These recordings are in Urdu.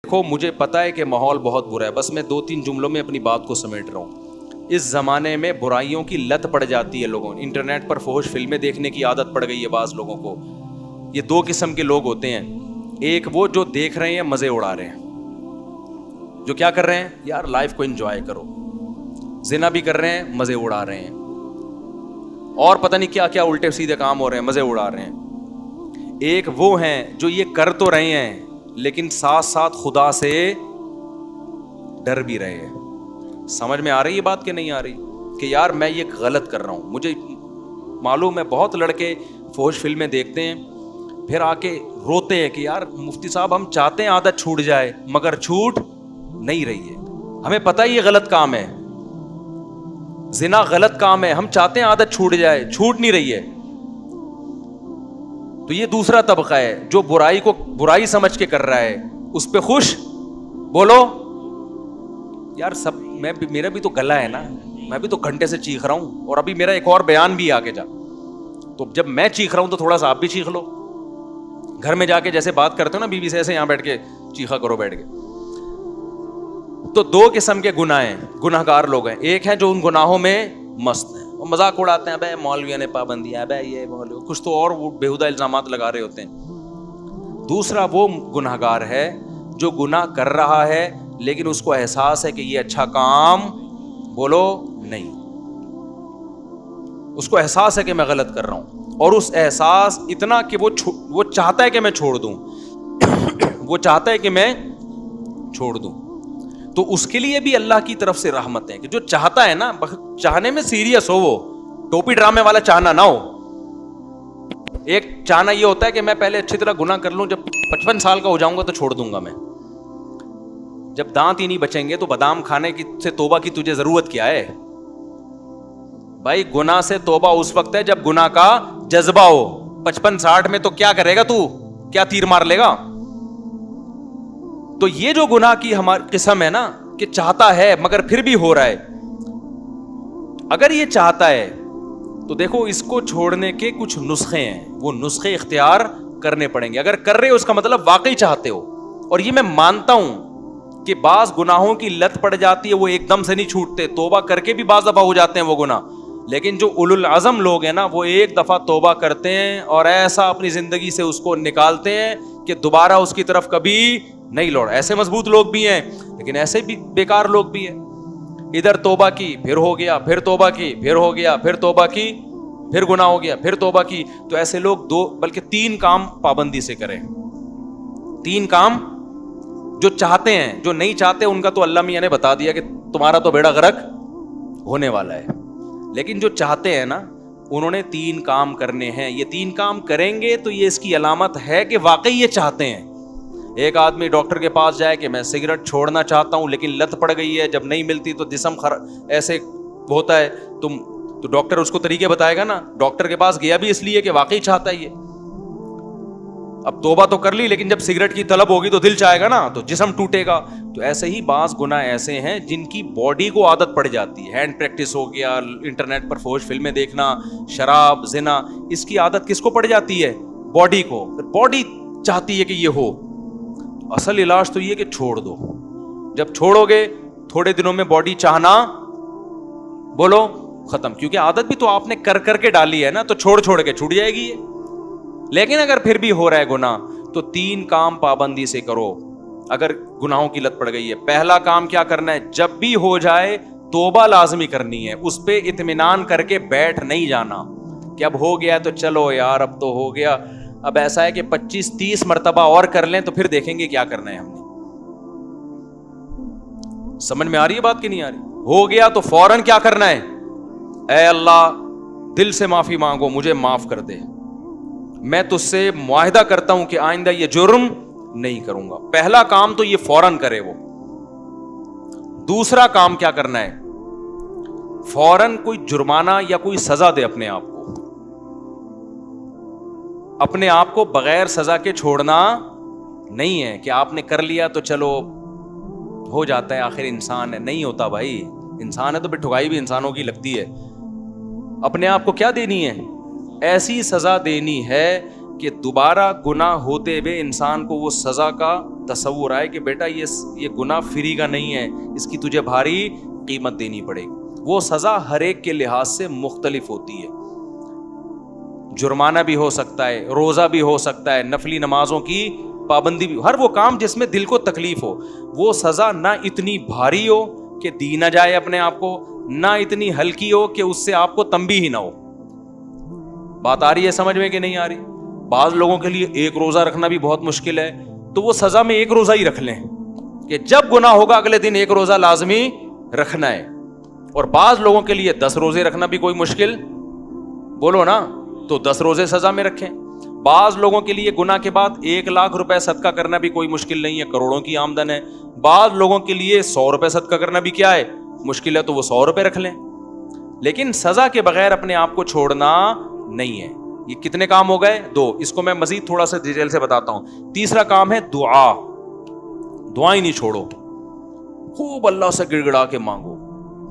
دیکھو مجھے پتا ہے کہ ماحول بہت برا ہے، بس میں 2-3 جملوں میں اپنی بات کو سمیٹ رہا ہوں۔ اس زمانے میں برائیوں کی لت پڑ جاتی ہے لوگوں، انٹرنیٹ پر فحش فلمیں دیکھنے کی عادت پڑ گئی ہے بعض لوگوں کو۔ یہ 2 قسم کے لوگ ہوتے ہیں، ایک وہ جو دیکھ رہے ہیں مزے اڑا رہے ہیں، جو کیا کر رہے ہیں یار لائف کو انجوائے کرو، زنا بھی کر رہے ہیں مزے اڑا رہے ہیں، اور پتہ نہیں کیا کیا الٹے سیدھے کام ہو رہے ہیں، مزے اڑا رہے ہیں۔ ایک وہ ہیں جو یہ کر تو رہے ہیں لیکن ساتھ ساتھ خدا سے ڈر بھی رہے ہیں۔ سمجھ میں آ رہی ہے بات کہ نہیں آ رہی کہ یار میں یہ غلط کر رہا ہوں؟ مجھے معلوم ہے بہت لڑکے فحش فلمیں دیکھتے ہیں پھر آ کے روتے ہیں کہ یار مفتی صاحب ہم چاہتے ہیں عادت چھوٹ جائے مگر چھوٹ نہیں رہی ہے، ہمیں پتہ ہے یہ غلط کام ہے، زنا غلط کام ہے، ہم چاہتے ہیں عادت چھوٹ جائے، چھوٹ نہیں رہی ہے۔ تو یہ دوسرا طبقہ ہے جو برائی کو برائی سمجھ کے کر رہا ہے، اس پہ خوش بولو یار سب میرا بھی تو گلا ہے نا، میں بھی تو گھنٹے سے چیخ رہا ہوں، اور ابھی میرا ایک اور بیان بھی آگے جا، تو جب میں چیخ رہا ہوں تو تھوڑا سا آپ بھی چیخ لو، گھر میں جا کے جیسے بات کرتے ہو نا بیوی سے، ایسے یہاں بیٹھ کے چیخا کرو بیٹھ کے۔ تو 2 قسم کے گناہ ہیں، گناہ گار لوگ ہیں، ایک ہیں جو ان گناہوں میں مست ہیں، وہ مذاق اڑاتے ہیں، بھائی مولویوں نے پابندیاں، بھائی یہ مولوی کچھ تو اور بےہودہ الزامات لگا رہے ہوتے ہیں۔ دوسرا وہ گناہ گار ہے جو گناہ کر رہا ہے لیکن اس کو احساس ہے کہ یہ اچھا کام بولو نہیں، اس کو احساس ہے کہ میں غلط کر رہا ہوں، اور اس احساس اتنا کہ وہ چاہتا ہے کہ میں چھوڑ دوں وہ چاہتا ہے کہ میں چھوڑ دوں۔ تو اس کے لیے بھی اللہ کی طرف سے رحمت ہے کہ جو چاہتا ہے نا، چاہنے میں سیریس ہو، وہ ٹوپی ڈرامے والا چاہنا نہ ہو۔ ایک چاہنا یہ ہوتا ہے کہ میں پہلے اچھی طرح گناہ کر لوں، جب 55 سال کا ہو جاؤں گا تو چھوڑ دوں گا میں، جب دانت ہی نہیں بچیں گے تو بادام کھانے کی سے توبہ کی تجھے ضرورت کیا ہے؟ بھائی گناہ سے توبہ اس وقت ہے جب گناہ کا جذبہ ہو، 55-60 میں تو کیا کرے گا تو؟ کیا تیر مار لے گا؟ تو یہ جو گناہ کی ہماری قسم ہے نا کہ چاہتا ہے مگر پھر بھی ہو رہا ہے، اگر یہ چاہتا ہے تو دیکھو اس کو چھوڑنے کے کچھ نسخے ہیں، وہ نسخے اختیار کرنے پڑیں گے۔ اگر کر رہے ہو اس کا مطلب واقعی چاہتے ہو، اور یہ میں مانتا ہوں کہ بعض گناہوں کی لت پڑ جاتی ہے، وہ ایک دم سے نہیں چھوٹتے، توبہ کر کے بھی بعض دفعہ ہو جاتے ہیں وہ گناہ، لیکن جو اولو العزم لوگ ہیں نا وہ ایک دفعہ توبہ کرتے ہیں اور ایسا اپنی زندگی سے اس کو نکالتے ہیں کہ دوبارہ اس کی طرف کبھی نہیں لوٹ۔ ایسے مضبوط لوگ بھی ہیں لیکن ایسے بھی بیکار لوگ بھی ہیں، ادھر توبہ کی پھر ہو گیا، پھر توبہ کی پھر ہو گیا، پھر توبہ کی پھر گناہ ہو گیا، پھر توبہ کی۔ تو ایسے لوگ 2 بلکہ 3 کام پابندی سے کریں، 3 کام جو چاہتے ہیں، جو نہیں چاہتے ان کا تو اللہ میاں نے بتا دیا کہ تمہارا تو بیڑا غرق ہونے والا ہے، لیکن جو چاہتے ہیں نا انہوں نے 3 کام کرنے ہیں۔ یہ 3 کام کریں گے تو یہ اس کی علامت ہے کہ واقعی یہ چاہتے ہیں۔ ایک آدمی ڈاکٹر کے پاس جائے کہ میں سگریٹ چھوڑنا چاہتا ہوں لیکن لت پڑ گئی ہے، جب نہیں ملتی تو جسم ایسے ہوتا ہے، تو ڈاکٹر اس کو طریقے بتائے گا نا۔ ڈاکٹر کے پاس گیا بھی اس لیے کہ واقعی چاہتا ہے یہ، اب توبہ تو کر لی لیکن جب سگریٹ کی طلب ہوگی تو دل چاہے گا نا، تو جسم ٹوٹے گا۔ تو ایسے ہی بعض گناہ ایسے ہیں جن کی باڈی کو عادت پڑ جاتی ہے، ہینڈ پریکٹس ہو گیا، انٹرنیٹ پر فحش فلمیں دیکھنا، شراب، زنا، اس کی عادت کس کو پڑ جاتی ہے؟ باڈی کو۔ باڈی چاہتی ہے کہ یہ ہو، اصل علاج تو یہ کہ چھوڑ دو۔ جب چھوڑو گے تھوڑے دنوں میں باڈی چاہنا بولو ختم، کیونکہ عادت بھی تو آپ نے کر کر کے ڈالی ہے نا، تو چھوڑ کے چھوٹ جائے گی یہ۔ لیکن اگر پھر بھی ہو رہا ہے گناہ تو 3 کام پابندی سے کرو اگر گناہوں کی لت پڑ گئی ہے۔ پہلا کام کیا کرنا ہے؟ جب بھی ہو جائے توبہ لازمی کرنی ہے، اس پہ اطمینان کر کے بیٹھ نہیں جانا کہ اب ہو گیا تو چلو یار اب تو ہو گیا، اب ایسا ہے کہ 25-30 مرتبہ اور کر لیں تو پھر دیکھیں گے کیا کرنا ہے ہم نے۔ سمجھ میں آ رہی ہے بات کہ نہیں آ رہی؟ ہو گیا تو فوراً کیا کرنا ہے؟ اے اللہ دل سے معافی مانگو، مجھے معاف کر دے، میں تجھ سے معاہدہ کرتا ہوں کہ آئندہ یہ جرم نہیں کروں گا۔ پہلا کام تو یہ فوراً کرے وہ۔ دوسرا کام کیا کرنا ہے؟ فوراً کوئی جرمانہ یا کوئی سزا دے اپنے آپ کو، اپنے آپ کو بغیر سزا کے چھوڑنا نہیں ہے کہ آپ نے کر لیا تو چلو ہو جاتا ہے، آخر انسان ہے۔ نہیں ہوتا بھائی، انسان ہے تو پھر ٹھگائی بھی انسانوں کی لگتی ہے۔ اپنے آپ کو کیا دینی ہے؟ ایسی سزا دینی ہے کہ دوبارہ گناہ ہوتے ہوئے انسان کو وہ سزا کا تصور آئے کہ بیٹا یہ گناہ فری کا نہیں ہے, اس کی تجھے بھاری قیمت دینی پڑے گی. وہ سزا ہر ایک کے لحاظ سے مختلف ہوتی ہے. جرمانہ بھی ہو سکتا ہے, روزہ بھی ہو سکتا ہے, نفلی نمازوں کی پابندی بھی, ہر وہ کام جس میں دل کو تکلیف ہو. وہ سزا نہ اتنی بھاری ہو کہ دی نہ جائے اپنے آپ کو, نہ اتنی ہلکی ہو کہ اس سے آپ کو تنبیہ ہی نہ ہو. بات آ رہی ہے سمجھ میں کہ نہیں آ رہی؟ بعض لوگوں کے لیے ایک روزہ رکھنا بھی بہت مشکل ہے, تو وہ سزا میں ایک روزہ ہی رکھ لیں کہ جب گناہ ہوگا اگلے دن ایک روزہ لازمی رکھنا ہے. اور بعض لوگوں کے لیے 10 روزے رکھنا بھی کوئی مشکل, بولو نا, تو 10 روزے سزا میں رکھیں. بعض لوگوں کے لیے گناہ کے بعد 1 لاکھ روپے صدقہ کرنا بھی کوئی مشکل نہیں ہے, کروڑوں کی آمدن ہے. بعض لوگوں کے لیے 100 روپے صدقہ کرنا بھی کیا ہے, مشکل ہے, تو وہ 100 روپے رکھ لیں. لیکن سزا کے بغیر اپنے آپ کو چھوڑنا نہیں ہے. یہ کتنے کام ہو گئے؟ 2. اس کو میں مزید تھوڑا سا ڈیٹیل سے بتاتا ہوں. تیسرا کام ہے دعا. دعائیں نہیں چھوڑو, خوب اللہ سے گڑ گڑا کے مانگو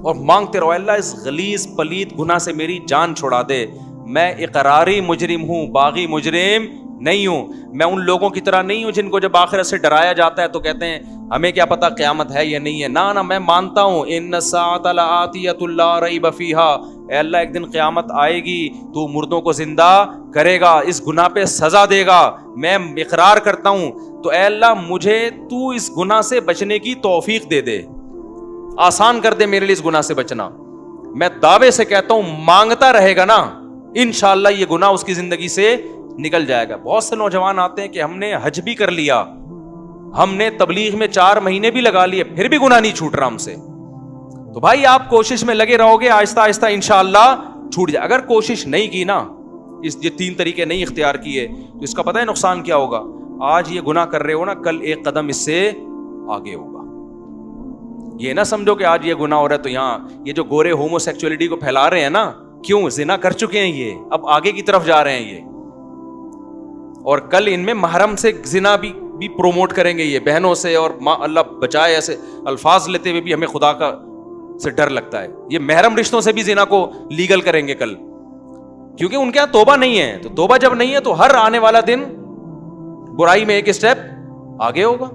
اور مانگتے رہو, اللہ اس غلیظ پلید گناہ سے میری جان چھڑا دے. میں اقراری مجرم ہوں, باغی مجرم نہیں ہوں. میں ان لوگوں کی طرح نہیں ہوں جن کو جب آخرت سے ڈرایا جاتا ہے تو کہتے ہیں ہمیں کیا پتا قیامت ہے یا نہیں ہے. نہ میں مانتا ہوں ان الساعۃ لآتیۃ لا ریب فیہا, اے اللہ ایک دن قیامت آئے گی, تو مردوں کو زندہ کرے گا, اس گناہ پہ سزا دے گا, میں اقرار کرتا ہوں. تو اے اللہ مجھے تو اس گناہ سے بچنے کی توفیق دے دے, آسان کر دے میرے لیے اس گناہ سے بچنا. میں دعوے سے کہتا ہوں مانگتا رہے گا نا, انشاءاللہ یہ گناہ اس کی زندگی سے نکل جائے گا. بہت سے نوجوان آتے ہیں کہ ہم نے حج بھی کر لیا, ہم نے تبلیغ میں 4 مہینے بھی لگا لیے, پھر بھی گناہ نہیں چھوٹ رہا ہم سے. تو بھائی آپ کوشش میں لگے رہو گے, آہستہ آہستہ انشاءاللہ چھوٹ جائے. اگر کوشش نہیں کی نا, یہ 3 طریقے نہیں اختیار کیے, تو اس کا پتہ ہے نقصان کیا ہوگا؟ آج یہ گناہ کر رہے ہو نا, کل ایک قدم اس سے آگے ہوگا. یہ نہ سمجھو کہ آج یہ گناہ ہو رہا ہے تو یہاں یہ جو گورے ہومو سیکچولیٹی کو پھیلا رہے ہیں نا, کیوں؟ زنا کر چکے ہیں یہ, اب آگے کی طرف جا رہے ہیں یہ, اور کل ان میں محرم سے زنا بھی پروموٹ کریں گے یہ, بہنوں سے. اور اللہ بچائے ایسے الفاظ لیتے ہوئے بھی ہمیں خدا کا سے ڈر لگتا ہے. یہ محرم رشتوں سے بھی زنا کو لیگل کریں گے کل, کیونکہ ان کے یہاں توبہ نہیں ہے. تو توبہ جب نہیں ہے تو ہر آنے والا دن برائی میں ایک اسٹیپ آگے ہوگا.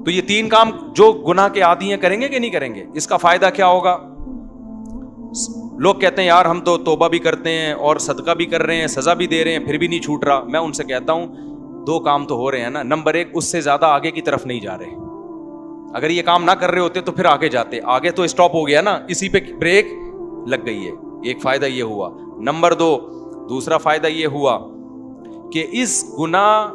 تو یہ 3 کام جو گناہ کے عادی ہیں کریں گے کہ نہیں کریں گے؟ اس کا فائدہ کیا ہوگا؟ لوگ کہتے ہیں یار ہم تو توبہ بھی کرتے ہیں اور صدقہ بھی کر رہے ہیں, سزا بھی دے رہے ہیں, پھر بھی نہیں چھوٹ رہا. میں ان سے کہتا ہوں 2 کام تو ہو رہے ہیں نا. نمبر 1, اس سے زیادہ آگے کی طرف نہیں جا رہے. اگر یہ کام نہ کر رہے ہوتے تو پھر آگے جاتے. آگے تو اسٹاپ ہو گیا نا, اسی پہ بریک لگ گئی ہے. ایک فائدہ یہ ہوا. نمبر 2, دوسرا فائدہ یہ ہوا کہ اس گناہ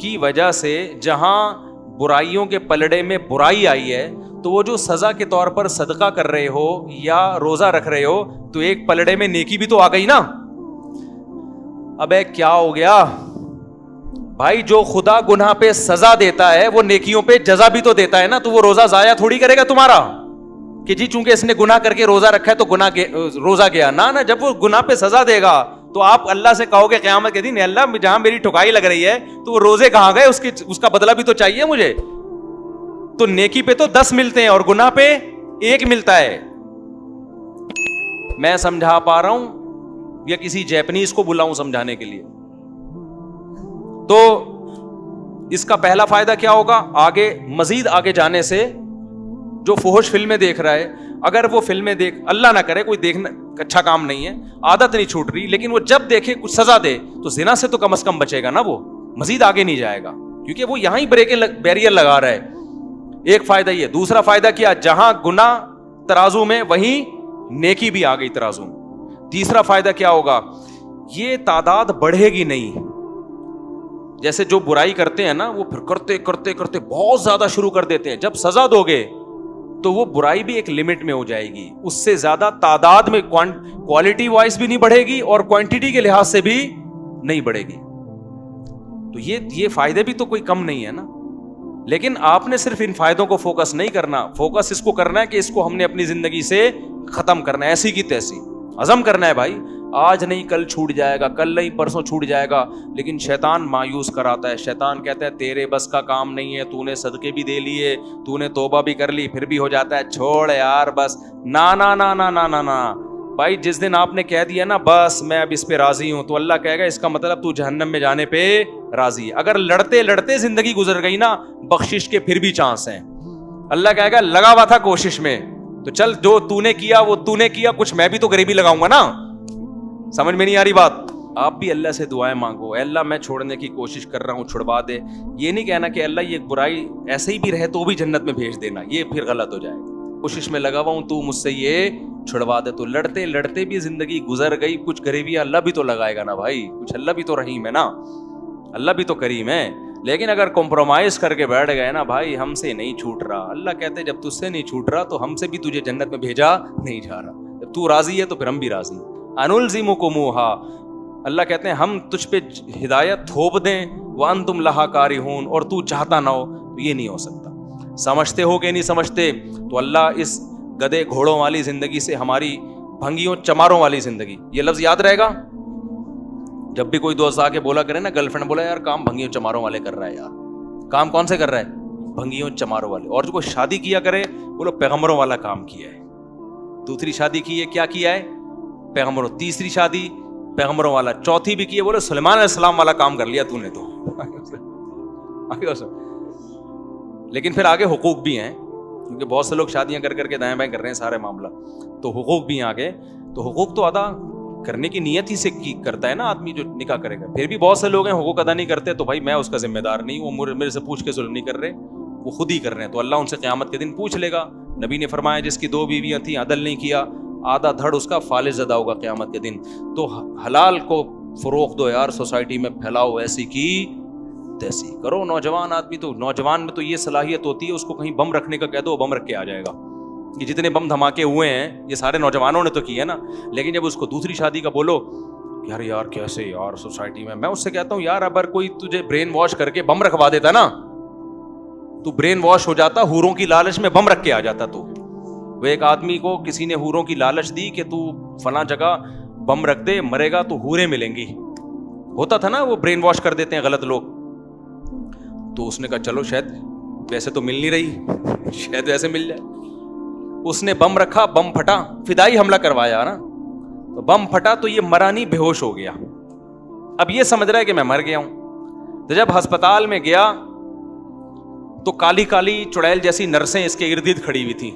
کی وجہ سے جہاں برائیوں کے پلڑے میں برائی آئی ہے, تو وہ جو سزا کے طور پر صدقہ کر رہے ہو یا روزہ رکھ رہے ہو, تو ایک پلڑے میں نیکی بھی تو آ گئی نا. ابے کیا ہو گیا بھائی؟ جو خدا گناہ پہ سزا دیتا ہے وہ نیکیوں پہ جزا بھی تو دیتا ہے نا. تو وہ روزہ ضائع تھوڑی کرے گا تمہارا کہ جی چونکہ اس نے گناہ کر کے روزہ رکھا ہے تو روزہ گیا. نہ, جب وہ گناہ پہ سزا دے گا تو آپ اللہ سے کہو گے قیامت کے دن, اللہ جہاں میری ٹھکائی لگ رہی ہے تو وہ روزے کہاں گئے, اس کا بدلہ بھی تو چاہیے مجھے. تو نیکی پہ تو 10 ملتے ہیں اور گناہ پہ 1 ملتا ہے. میں سمجھا پا رہا ہوں یا کسی جیپنیز کو بلاؤں سمجھانے کے لیے؟ تو اس کا پہلا فائدہ کیا ہوگا؟ آگے مزید آگے جانے سے جو فحش فلمیں دیکھ رہا ہے, اگر وہ فلمیں اللہ نہ کرے کوئی دیکھنا اچھا کام نہیں ہے, عادت نہیں چھوٹ رہی, لیکن وہ جب دیکھے کچھ سزا دے تو زنا سے تو کم از کم بچے گا نا, وہ مزید آگے نہیں جائے گا کیونکہ وہ یہاں ہی بیریئر لگا رہا ہے. ایک فائدہ یہ. دوسرا فائدہ کیا؟ جہاں گناہ ترازو میں وہیں نیکی بھی آ گئی ترازو میں. تیسرا فائدہ کیا ہوگا؟ یہ تعداد بڑھے گی نہیں. جیسے جو برائی کرتے ہیں نا وہ پھر کرتے کرتے کرتے بہت زیادہ شروع کر دیتے ہیں. جب سزا دو گے تو وہ برائی بھی ایک لمٹ میں ہو جائے گی, اس سے زیادہ تعداد میں کوالٹی وائز بھی نہیں بڑھے گی اور کوانٹٹی کے لحاظ سے بھی نہیں بڑھے گی. تو یہ فائدے بھی تو کوئی کم نہیں ہے نا. لیکن آپ نے صرف ان فائدوں کو فوکس نہیں کرنا, فوکس اس کو کرنا ہے کہ اس کو ہم نے اپنی زندگی سے ختم کرنا ہے, ایسی کی تیسی عزم کرنا ہے بھائی. آج نہیں کل چھوٹ جائے گا, کل نہیں پرسوں چھوٹ جائے گا. لیکن شیطان مایوس کراتا ہے, شیطان کہتا ہے تیرے بس کا کام نہیں ہے, تو نے صدقے بھی دے لیے, تو نے توبہ بھی کر لی, پھر بھی ہو جاتا ہے چھوڑ یار بس. نا نا نا نا نا نا نا, بھائی جس دن آپ نے کہہ دیا نا بس میں اب اس پہ راضی ہوں، تو اللہ کہے گا اس کا مطلب تو جہنم میں جانے پہ راضی ہے۔ اگر لڑتے لڑتے زندگی گزر گئی نا، بخشش کے پھر بھی چانس ہیں۔ اللہ کہے گا لگا ہوا تھا کوشش میں، تو چل جو تو نے کیا وہ تو نے کیا، کچھ میں بھی تو غریبی لگاؤں گا نا۔ سمجھ میں نہیں آ رہی بات؟ آپ بھی اللہ سے دعائیں مانگو، اے اللہ میں چھوڑنے کی کوشش کر رہا ہوں، چھڑوا دے۔ یہ نہیں کہنا کہ اللہ یہ برائی ایسے ہی بھی رہے تو بھی جنت میں بھیج دینا، یہ پھر غلط ہو جائے گا۔ کوشش میں لگا ہوا ہوں تو مجھ سے یہ چھڑوا دے۔ تو لڑتے لڑتے بھی زندگی گزر گئی، کچھ غریبیاں اللہ بھی تو لگائے گا نا بھائی، کچھ اللہ بھی تو رحیم ہے نا، اللہ بھی تو کریم ہے۔ لیکن اگر کمپرومائز کر کے بیٹھ گئے نا بھائی ہم سے نہیں چھوٹ رہا، اللہ کہتے جب تجھ سے نہیں چھوٹ رہا تو ہم سے بھی تجھے جنت میں بھیجا نہیں جا رہا، جب تو راضی ہے تو پھر ہم بھی راضی ہیں۔ انلزمکموہا، اللہ کہتے ہیں ہم تجھ پہ ہدایت تھوپ دیں، وانتم لہا کارہون، اور تو چاہتا نہ ہو، تو یہ نہیں ہو سکتا۔ سمجھتے ہو کہ نہیں سمجھتے؟ تو اللہ اس گدے گھوڑوں والی زندگی سے ہماری بھنگیوں چماروں والی زندگی، یہ لفظ یاد رہے گا۔ جب بھی کوئی دوست آ کے بولا کرے نا، گرل فرینڈ بولا یار کام بھنگیوں چماروں والے کر رہا ہے، یار کام کون سے کر رہا ہے؟ بھنگیوں چماروں والے۔ اور جو کوئی شادی کیا کرے بولو پیغمبروں والا کام کیا ہے۔ دوسری شادی کی ہے، کیا کیا ہے؟ پیغمبروں۔ تیسری شادی پیغمبروں والا، چوتھی بھی کی ہے، بولو سلیمان علیہ السلام والا کام کر لیا تو نے تو۔ لیکن پھر آگے حقوق بھی ہیں، کیونکہ بہت سے لوگ شادیاں کر کے دائیں بائیں کر رہے ہیں سارے معاملہ، تو حقوق بھی ہیں آگے۔ تو حقوق تو ادا کرنے کی نیت ہی سے کرتا ہے نا آدمی جو نکاح کرے گا۔ پھر بھی بہت سے لوگ ہیں حقوق ادا نہیں کرتے، تو بھائی میں اس کا ذمہ دار نہیں ہوں، وہ میرے سے پوچھ کے ظلم نہیں کر رہے، وہ خود ہی کر رہے ہیں، تو اللہ ان سے قیامت کے دن پوچھ لے گا۔ نبی نے فرمایا جس کی 2 بیویاں تھیں عدل نہیں کیا، آدھا دھڑ اس کا فالج زدہ ہوگا قیامت کے دن۔ تو حلال کو فروغ دو یار، سوسائٹی میں پھیلاؤ، ایسی کی تیسی کرو۔ نوجوان آدمی تو، نوجوان میں تو یہ صلاحیت ہوتی ہے، اس کو کہیں بم رکھنے کا کہہ دو بم رکھ کے آ جائے گا۔ یہ جتنے بم دھماکے ہوئے ہیں یہ سارے نوجوانوں نے تو کیے نا۔ لیکن جب اس کو دوسری شادی کا بولو یار کیسے یار سوسائٹی میں اس سے کہتا ہوں یار اگر کوئی تجھے برین واش کر کے بم رکھوا دیتا نا، تو برین واش ہو جاتا، حوروں کی لالچ میں بم رکھ کے آ جاتا۔ تو وہ ایک آدمی کو کسی نے حوروں کی لالچ دی کہ تو فلاں جگہ بم رکھ دے، مرے گا تو حوریں ملیں گی، ہوتا تھا نا، وہ برین واش کر دیتے ہیں غلط لوگ۔ تو اس نے کہا چلو شاید ویسے تو مل نہیں رہی، شاید ویسے مل جائے۔ اس نے بم رکھا، بم پھٹا، فدائی حملہ کروایا نا، تو بم پھٹا تو یہ مرا نہیں، بے ہوش ہو گیا۔ اب یہ سمجھ رہا ہے کہ میں مر گیا ہوں۔ تو جب ہسپتال میں گیا تو کالی کالی چڑیل جیسی نرسیں اس کے ارد گرد کھڑی ہوئی تھیں،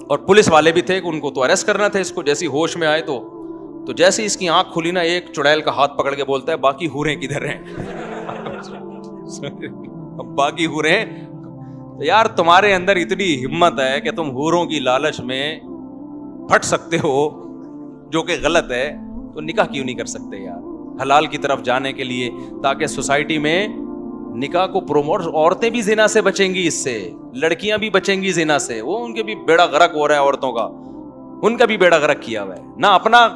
اور پولیس والے بھی تھے کہ ان کو تو اریسٹ کرنا تھا اس کو، جیسی ہوش میں آئے تو جیسے اس کی آنکھ کھلی نا، ایک چڑیل کا ہاتھ پکڑ کے بولتا ہے باقی حوریں کدھر ہیں؟ باقی حوریں؟ یار تمہارے اندر اتنی ہمت ہے کہ تم حوروں کی لالچ میں پھٹ سکتے ہو، جو کہ غلط ہے، تو نکاح کیوں نہیں کر سکتے یار حلال کی طرف جانے کے لیے، تاکہ سوسائٹی میں نکاح کو پروموٹ۔ عورتیں بھی زنا سے بچیں گی، اس سے لڑکیاں بھی بچیں گی زنا سے، وہ ان کے بھی بیڑا غرق ہو رہا ہے، عورتوں کا، ان کا بھی بیڑا غرق کیا ہوا ہے، نہ اپنا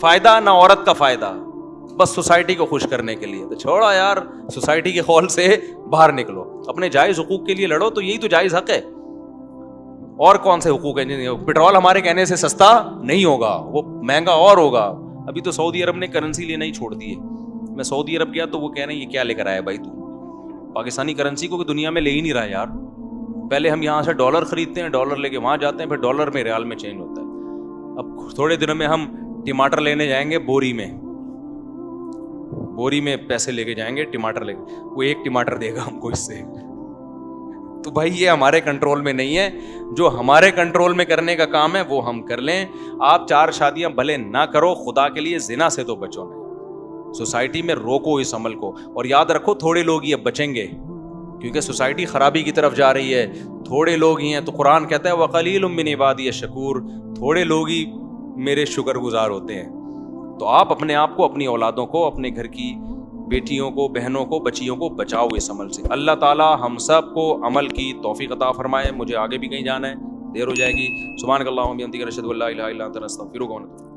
فائدہ نہ عورت کا فائدہ، بس سوسائٹی کو خوش کرنے کے لیے۔ تو چھوڑا یار، سوسائٹی کے خول سے باہر نکلو، اپنے جائز حقوق کے لیے لڑو، تو یہی تو جائز حق ہے۔ اور کون سے حقوق ہیں؟ پیٹرول ہمارے کہنے سے سستا نہیں ہوگا، وہ مہنگا اور ہوگا۔ ابھی تو سعودی عرب نے کرنسی لینا ہی چھوڑ دی ہے۔ میں سعودی عرب گیا تو وہ کہہ رہے ہیں یہ کیا لے کر آیا بھائی تو پاکستانی کرنسی کو کہ دنیا میں لے ہی نہیں رہا یار۔ پہلے ہم یہاں سے ڈالر خریدتے ہیں، ڈالر لے کے وہاں جاتے ہیں، پھر ڈالر میں ریال میں چینج ہوتا ہے۔ اب تھوڑے دنوں میں ہم ٹماٹر لینے جائیں گے، بوری میں پیسے لے کے جائیں گے، ٹماٹر لے کے، وہ 1 ٹماٹر دے گا ہم کو اس سے۔ تو بھائی یہ ہمارے کنٹرول میں نہیں ہے، جو ہمارے کنٹرول میں کرنے کا کام ہے وہ ہم کر لیں۔ آپ 4 شادیاں بھلے نہ کرو، خدا کے لیے زنا سے تو بچو نہیں، سوسائٹی میں روکو اس عمل کو، اور یاد رکھو تھوڑے لوگ ہی اب بچیں گے، کیونکہ سوسائٹی خرابی کی طرف جا رہی ہے، تھوڑے لوگ ہی ہیں۔ تو قرآن کہتا ہے وَقَلِيلٌ مِّنْ عِبَادِيَ الشَّكُورُ، تھوڑے لوگ ہی میرے شکر گزار ہوتے ہیں۔ تو آپ اپنے آپ کو، اپنی اولادوں کو، اپنے گھر کی بیٹیوں کو، بہنوں کو، بچیوں کو بچاؤ اس عمل سے۔ اللہ تعالی ہم سب کو عمل کی توفیق عطا فرمائے۔ مجھے آگے بھی کہیں جانا ہے، دیر ہو جائے گی۔ سبحانک اللہم و بحمدک، اشہد ان لا الہ الا انت، استغفرک و اتوب۔